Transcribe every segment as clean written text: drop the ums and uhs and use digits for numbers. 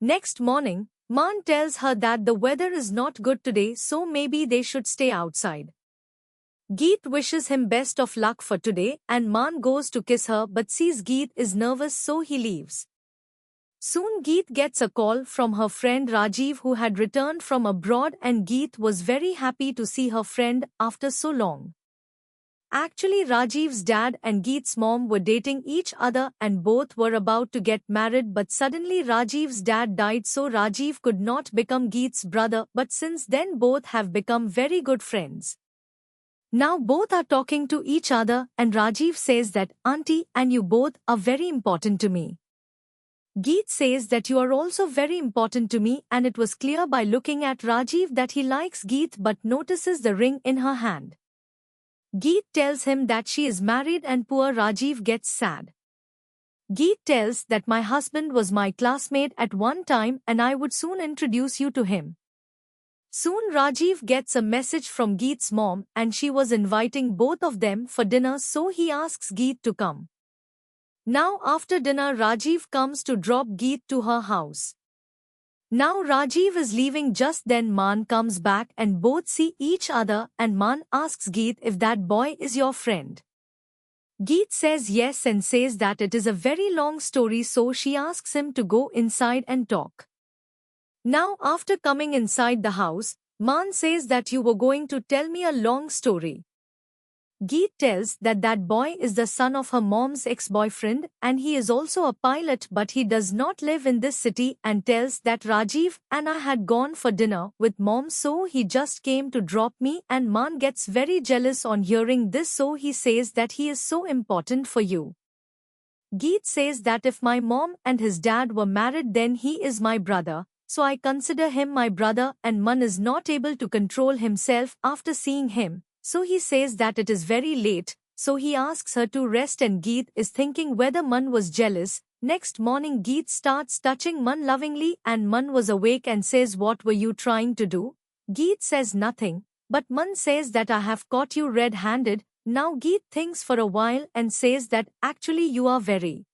Next morning, Maan tells her that the weather is not good today, so maybe they should stay outside. Geet wishes him best of luck for today and Maan goes to kiss her but sees Geet is nervous so he leaves. Soon Geet gets a call from her friend Rajiv who had returned from abroad and Geet was very happy to see her friend after so long. Actually, Rajiv's dad and Geet's mom were dating each other and both were about to get married, but suddenly Rajiv's dad died, so Rajiv could not become Geet's brother, but since then both have become very good friends. Now both are talking to each other and Rajiv says that, "Auntie, and you both are very important to me." Geet says that you are also very important to me, and it was clear by looking at Rajiv that he likes Geet but notices the ring in her hand. Geet tells him that she is married and poor Rajiv gets sad. Geet tells that my husband was my classmate at one time and I would soon introduce you to him. Soon Rajiv gets a message from Geet's mom and she was inviting both of them for dinner, so he asks Geet to come. Now after dinner Rajiv comes to drop Geet to her house. Now Rajiv is leaving, just then Maan comes back and both see each other and Maan asks Geet if that boy is your friend. Geet says yes and says that it is a very long story, so she asks him to go inside and talk. Now after coming inside the house, Maan says that you were going to tell me a long story. Geet tells that that boy is the son of her mom's ex-boyfriend and he is also a pilot but he does not live in this city, and tells that Rajiv and I had gone for dinner with mom, so he just came to drop me, and Maan gets very jealous on hearing this, so he says that he is so important for you. Geet says that if my mom and his dad were married then he is my brother, so I consider him my brother, and Maan is not able to control himself after seeing him. So he says that it is very late, so he asks her to rest and Geet is thinking whether Maan was jealous. Next morning Geet starts touching Maan lovingly and Maan was awake and says, "What were you trying to do?" Geet says nothing, but Maan says that I have caught you red-handed. Now Geet thinks for a while and says that actually you are very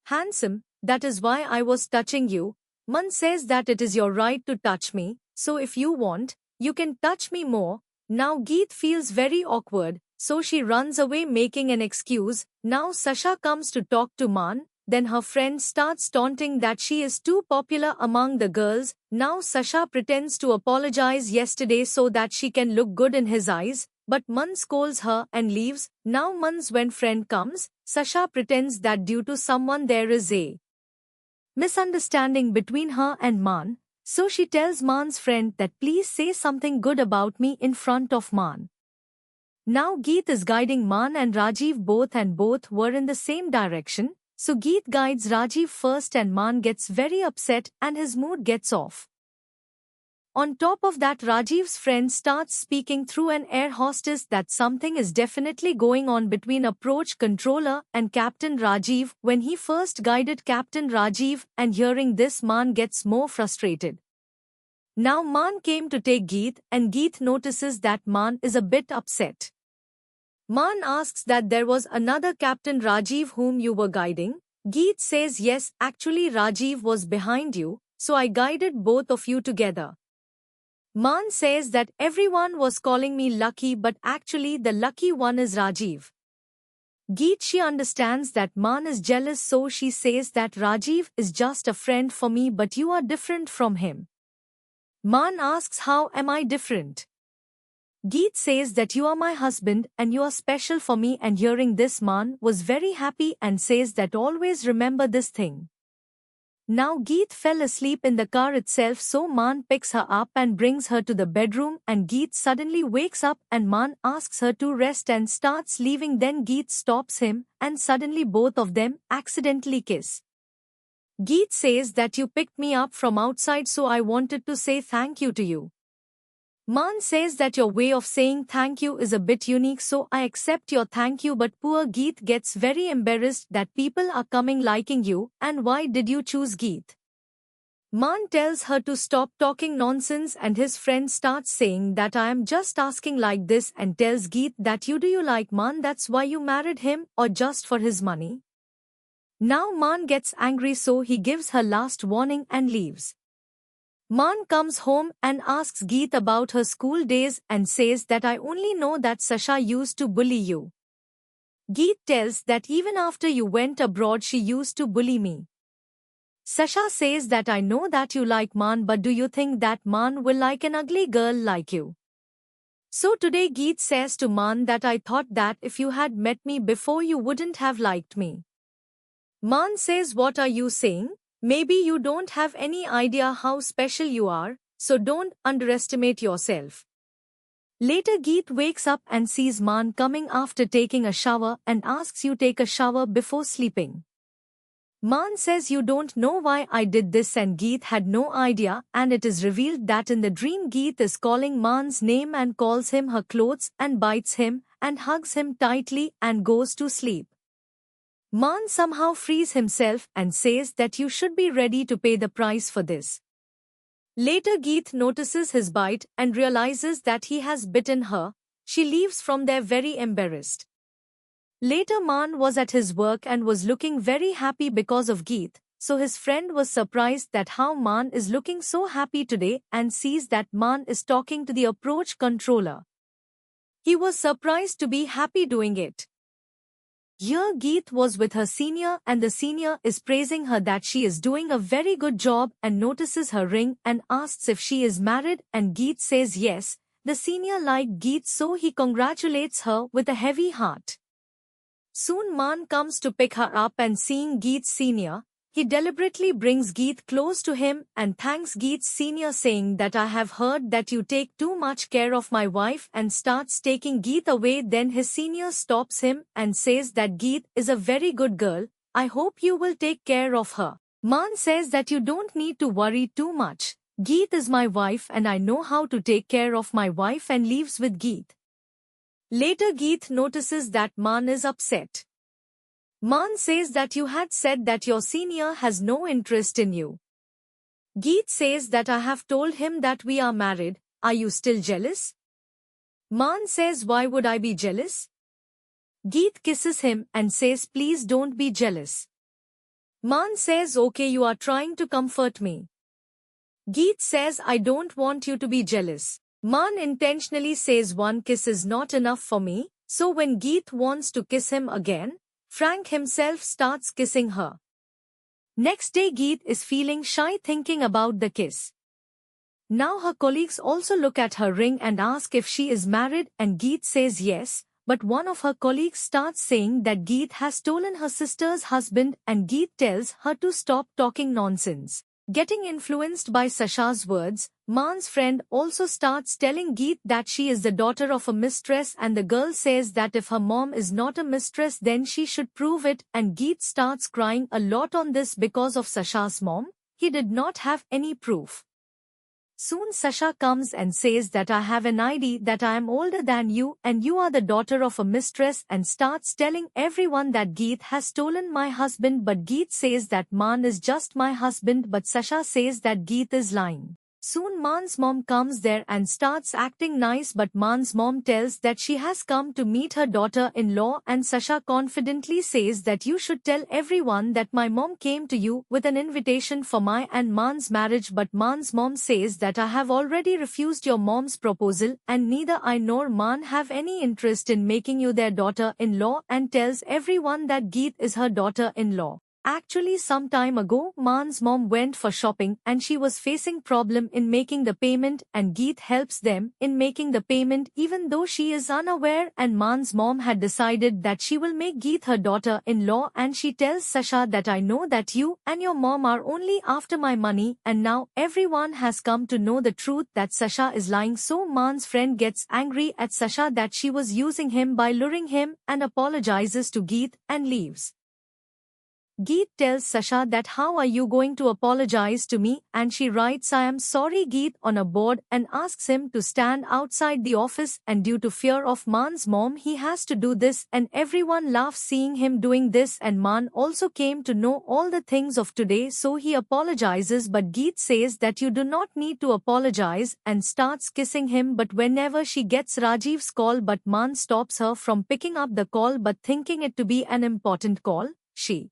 handsome, that is why I was touching you. Maan says that it is your right to touch me, so if you want, you can touch me more. Now Geet feels very awkward, so she runs away making an excuse. Now Sasha comes to talk to Maan, then her friend starts taunting that she is too popular among the girls. Now Sasha pretends to apologize yesterday so that she can look good in his eyes, but Maan scolds her and leaves. Now months when friend comes, Sasha pretends that due to someone there is a misunderstanding between her and Maan. So she tells Maan's friend that please say something good about me in front of Maan. Now Geet is guiding Maan and Rajiv both were in the same direction, so Geet guides Rajiv first and Maan gets very upset and his mood gets off. On top of that, Rajiv's friend starts speaking through an air hostess that something is definitely going on between approach controller and Captain Rajiv. When he first guided Captain Rajiv, and hearing this Maan gets more frustrated. Now Maan came to take Geet and Geet notices that Maan is a bit upset. Maan asks that there was another Captain Rajiv whom you were guiding. Geet says yes, actually Rajiv was behind you, so I guided both of you together. Maan says that everyone was calling me lucky but actually the lucky one is Rajiv. Geet, she understands that Maan is jealous, so she says that Rajiv is just a friend for me but you are different from him. Maan asks, how am I different? Geet says that you are my husband and you are special for me, and hearing this Maan was very happy and says that always remember this thing. Now Geet fell asleep in the car itself, so Maan picks her up and brings her to the bedroom and Geet suddenly wakes up and Maan asks her to rest and starts leaving, then Geet stops him and suddenly both of them accidentally kiss. Geet says that you picked me up from outside, so I wanted to say thank you to you. Maan says that your way of saying thank you is a bit unique, so I accept your thank you, but poor Geet gets very embarrassed that people are coming liking you, and why did you choose Geet? Maan tells her to stop talking nonsense and his friend starts saying that I am just asking like this, and tells Geet that do you like Maan, that's why you married him, or just for his money? Now Maan gets angry, so he gives her last warning and leaves. Maan comes home and asks Geet about her school days and says that I only know that Sasha used to bully you. Geet tells that even after you went abroad she used to bully me. Sasha says that I know that you like Maan, but do you think that Maan will like an ugly girl like you? So today Geet says to Maan that I thought that if you had met me before you wouldn't have liked me. Maan says, what are you saying? Maybe you don't have any idea how special you are, so don't underestimate yourself. Later Geet wakes up and sees Maan coming after taking a shower and asks you take a shower before sleeping. Maan says you don't know why I did this, and Geet had no idea, and it is revealed that in the dream Geet is calling Maan's name and calls him her clothes and bites him and hugs him tightly and goes to sleep. Maan somehow frees himself and says that you should be ready to pay the price for this. Later Geet notices his bite and realizes that he has bitten her. She leaves from there very embarrassed. Later Maan was at his work and was looking very happy because of Geet, so his friend was surprised that how Maan is looking so happy today and sees that Maan is talking to the approach controller. He was surprised to be happy doing it. Here Geet was with her senior and the senior is praising her that she is doing a very good job and notices her ring and asks if she is married, and Geet says yes. The senior liked Geet, so he congratulates her with a heavy heart. Soon Maan comes to pick her up, and seeing Geet's senior, he deliberately brings Geet close to him and thanks Geet's senior, saying that I have heard that you take too much care of my wife, and starts taking Geet away. Then his senior stops him and says that Geet is a very good girl, I hope you will take care of her. Maan says that you don't need to worry too much. Geet is my wife and I know how to take care of my wife, and leaves with Geet. Later Geet notices that Maan is upset. Maan says that you had said that your senior has no interest in you. Geet says that I have told him that we are married, are you still jealous? Maan says why would I be jealous? Geet kisses him and says please don't be jealous. Maan says okay, you are trying to comfort me. Geet says I don't want you to be jealous. Maan intentionally says one kiss is not enough for me, so when Geet wants to kiss him again, Frank himself starts kissing her. Next day Geet is feeling shy thinking about the kiss. Now her colleagues also look at her ring and ask if she is married, and Geet says yes, but one of her colleagues starts saying that Geet has stolen her sister's husband, and Geet tells her to stop talking nonsense. Getting influenced by Sasha's words, Maan's friend also starts telling Geet that she is the daughter of a mistress, and the girl says that if her mom is not a mistress then she should prove it, and Geet starts crying a lot on this because of Sasha's mom. He did not have any proof. Soon Sasha comes and says that I have an ID that I am older than you and you are the daughter of a mistress, and starts telling everyone that Geet has stolen my husband, but Geet says that Maan is just my husband, but Sasha says that Geet is lying. Soon Maan's mom comes there and starts acting nice, but Maan's mom tells that she has come to meet her daughter-in-law, and Sasha confidently says that you should tell everyone that my mom came to you with an invitation for my and Maan's marriage, but Maan's mom says that I have already refused your mom's proposal and neither I nor Maan have any interest in making you their daughter-in-law, and tells everyone that Geet is her daughter-in-law. Actually, some time ago, Maan's mom went for shopping and she was facing problem in making the payment, and Geet helps them in making the payment even though she is unaware, and Maan's mom had decided that she will make Geet her daughter-in-law, and she tells Sasha that I know that you and your mom are only after my money, and now everyone has come to know the truth that Sasha is lying. So Maan's friend gets angry at Sasha that she was using him by luring him and apologizes to Geet and leaves. Geet tells Sasha that how are you going to apologize to me, and she writes I am sorry Geet on a board and asks him to stand outside the office, and due to fear of Maan's mom he has to do this, and everyone laughs seeing him doing this, and Maan also came to know all the things of today, so he apologizes, but Geet says that you do not need to apologize and starts kissing him, but whenever she gets Rajiv's call, but Maan stops her from picking up the call, but thinking it to be an important call, she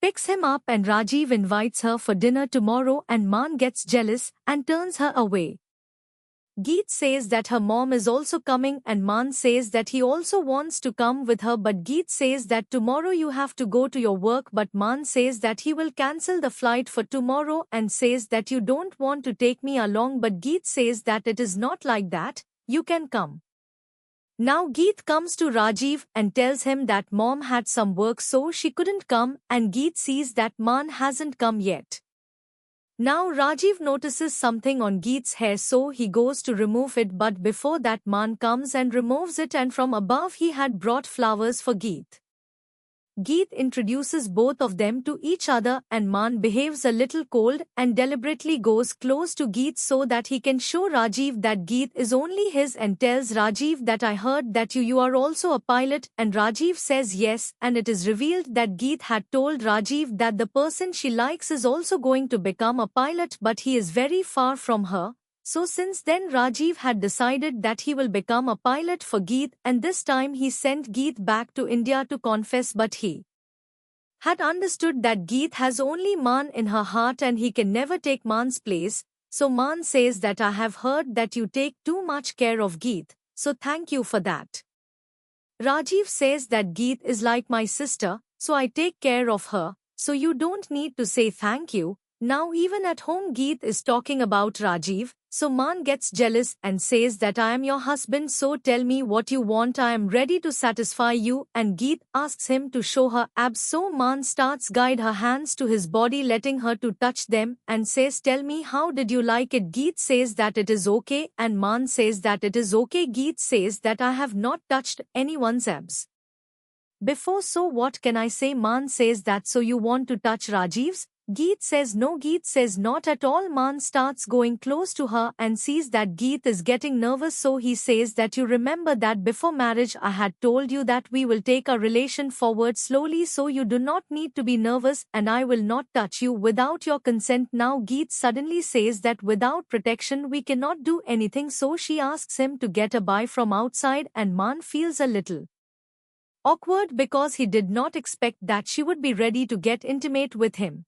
picks him up and Rajiv invites her for dinner tomorrow and Man gets jealous and turns her away. Geet says that her mom is also coming and Man says that he also wants to come with her, but Geet says that tomorrow you have to go to your work, but Man says that he will cancel the flight for tomorrow and says that you don't want to take me along, but Geet says that it is not like that, you can come. Now Geet comes to Rajiv and tells him that mom had some work so she couldn't come, and Geet sees that Man hasn't come yet. Now Rajiv notices something on Geet's hair so he goes to remove it, but before that Man comes and removes it, and from above he had brought flowers for Geet. Geet introduces both of them to each other and Man behaves a little cold and deliberately goes close to Geet so that he can show Rajiv that Geet is only his and tells Rajiv that I heard that you are also a pilot, and Rajiv says yes, and it is revealed that Geet had told Rajiv that the person she likes is also going to become a pilot, but he is very far from her. So since then Rajiv had decided that he will become a pilot for Geet, and this time he sent Geet back to India to confess, but he had understood that Geet has only Man in her heart and he can never take Man's place. So Man says that I have heard that you take too much care of Geet, so thank you for that. Rajiv says that Geet is like my sister, so I take care of her, so you don't need to say thank you. Now even at home Geet is talking about Rajiv, so Man gets jealous and says that I am your husband, so tell me what you want, I am ready to satisfy you, and Geet asks him to show her abs, so Man starts guide her hands to his body letting her to touch them and says tell me how did you like it. Geet says that it is okay and Man says that it is okay. Geet says that I have not touched anyone's abs before, so what can I say? Man says that so you want to touch Rajiv's? Geet says no. Geet says not at all. Man starts going close to her and sees that Geet is getting nervous, so he says that you remember that before marriage I had told you that we will take our relation forward slowly, so you do not need to be nervous and I will not touch you without your consent. Now Geet suddenly says that without protection we cannot do anything, so she asks him to get a bye from outside and Man feels a little awkward because he did not expect that she would be ready to get intimate with him.